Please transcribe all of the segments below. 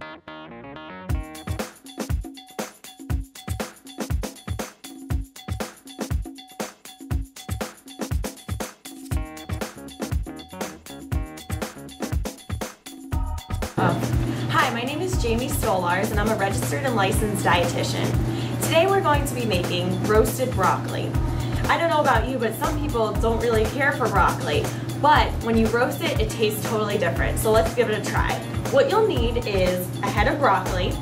Hi, my name is Jamie Stolarz and I'm a registered and licensed dietitian. Today we're going to be making roasted broccoli. I don't know about you, but some people don't really care for broccoli, but when you roast it, it tastes totally different. So let's give it a try. What you'll need is a head of broccoli,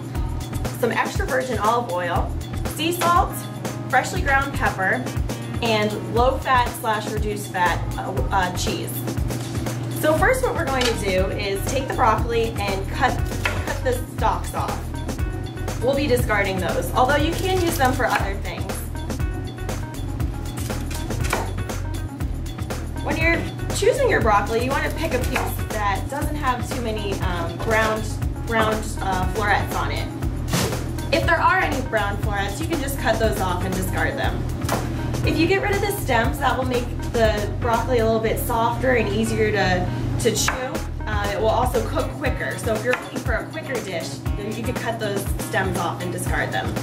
some extra virgin olive oil, sea salt, freshly ground pepper, and low-fat / reduced fat cheese. So first what we're going to do is take the broccoli and cut the stalks off. We'll be discarding those, although you can use them for other things. When you're choosing your broccoli, you want to pick a piece that doesn't have too many brown florets on it. If there are any brown florets, you can just cut those off and discard them. If you get rid of the stems, that will make the broccoli a little bit softer and easier to chew. It will also cook quicker. So if you're looking for a quicker dish, then you can cut those stems off and discard them.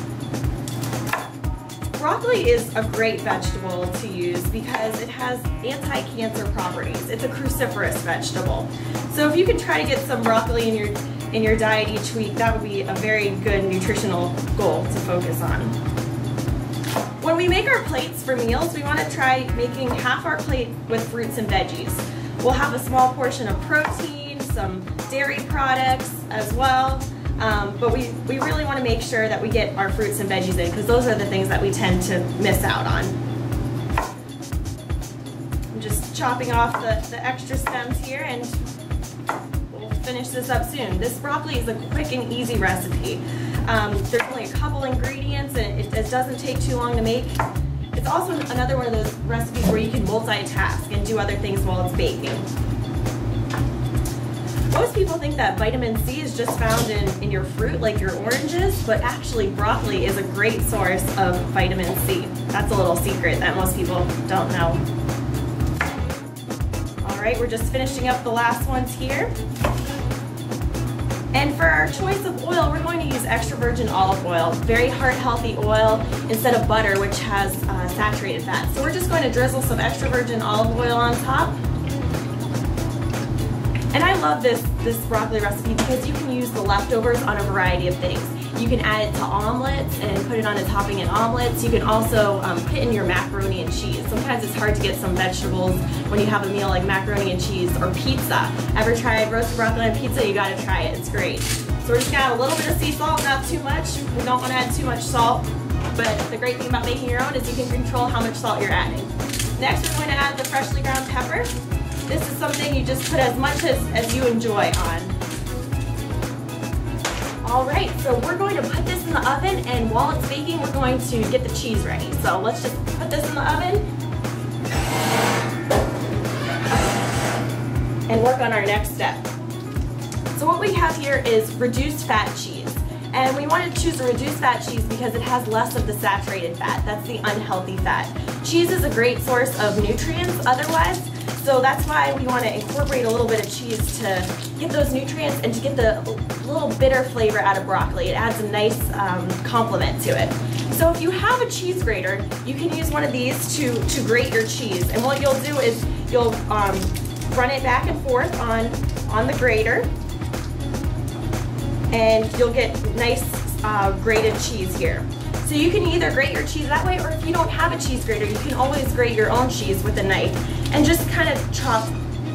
Broccoli is a great vegetable to use because it has anti-cancer properties. It's a cruciferous vegetable. So if you can try to get some broccoli in your diet each week, that would be a very good nutritional goal to focus on. When we make our plates for meals, we want to try making half our plate with fruits and veggies. We'll have a small portion of protein, some dairy products as well, but we really want to make sure that we get our fruits and veggies in because those are the things that we tend to miss out on. I'm just chopping off the extra stems here and we'll finish this up soon. This broccoli is a quick and easy recipe. There's only a couple ingredients and it doesn't take too long to make. It's also another one of those recipes where you can multitask and do other things while it's baking. Most people think that vitamin C is just found in your fruit, like your oranges, but actually broccoli is a great source of vitamin C. That's a little secret that most people don't know. All right, we're just finishing up the last ones here. And for our choice of oil, we're going to use extra virgin olive oil, very heart-healthy oil instead of butter, which has saturated fat. So we're just going to drizzle some extra virgin olive oil on top. And I love this broccoli recipe because you can use the leftovers on a variety of things. You can add it to omelets and put it on a topping in omelets. You can also put in your macaroni and cheese. Sometimes it's hard to get some vegetables when you have a meal like macaroni and cheese or pizza. Ever tried roasted broccoli on pizza? You gotta try it, it's great. So we're just gonna add a little bit of sea salt, not too much. We don't wanna add too much salt, but the great thing about making your own is you can control how much salt you're adding. Next, we're going to add the freshly ground pepper. This is something you just put as much as you enjoy on. Alright, so we're going to put this in the oven, and while it's baking, we're going to get the cheese ready. So let's just put this in the oven and work on our next step. So what we have here is reduced fat cheese. And we want to choose a reduced fat cheese because it has less of the saturated fat. That's the unhealthy fat. Cheese is a great source of nutrients otherwise, so that's why we want to incorporate a little bit of cheese to get those nutrients and to get the little bitter flavor out of broccoli. It adds a nice complement to it. So if you have a cheese grater, you can use one of these to grate your cheese. And what you'll do is you'll run it back and forth on the grater, and you'll get nice grated cheese here. So you can either grate your cheese that way, or if you don't have a cheese grater, you can always grate your own cheese with a knife and just kind of chop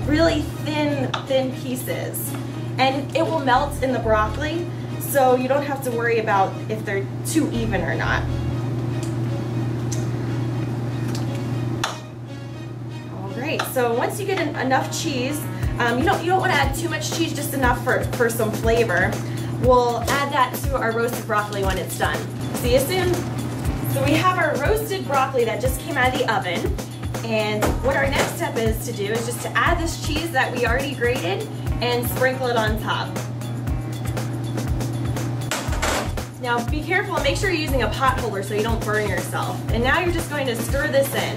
really thin pieces. And it will melt in the broccoli, so you don't have to worry about if they're too even or not. All right, so once you get enough cheese, you don't want to add too much cheese, just enough for some flavor. We'll add that to our roasted broccoli when it's done. See you soon. So we have our roasted broccoli that just came out of the oven, and what our next step is to do is just to add this cheese that we already grated and sprinkle it on top. Now be careful and make sure you're using a pot holder so you don't burn yourself. And now you're just going to stir this in.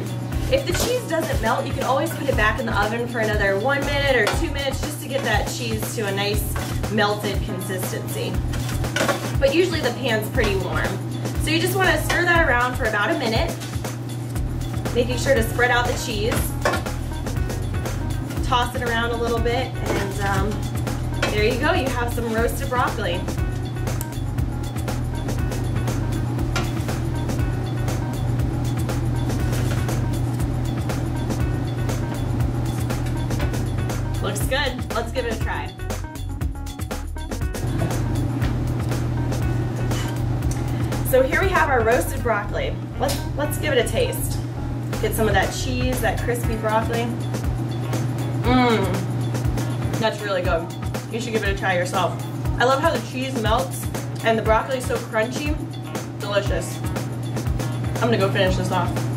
If the cheese doesn't melt, you can always put it back in the oven for another 1 minute or 2 minutes just to get that cheese to a nice melted consistency. But usually the pan's pretty warm. So you just want to stir that around for about a minute, making sure to spread out the cheese. Toss it around a little bit, and there you go, you have some roasted broccoli. Looks good. Let's give it a try. So here we have our roasted broccoli. Let's give it a taste. Get some of that cheese, that crispy broccoli. That's really good. You should give it a try yourself. I love how the cheese melts and the broccoli is so crunchy. Delicious. I'm gonna go finish this off.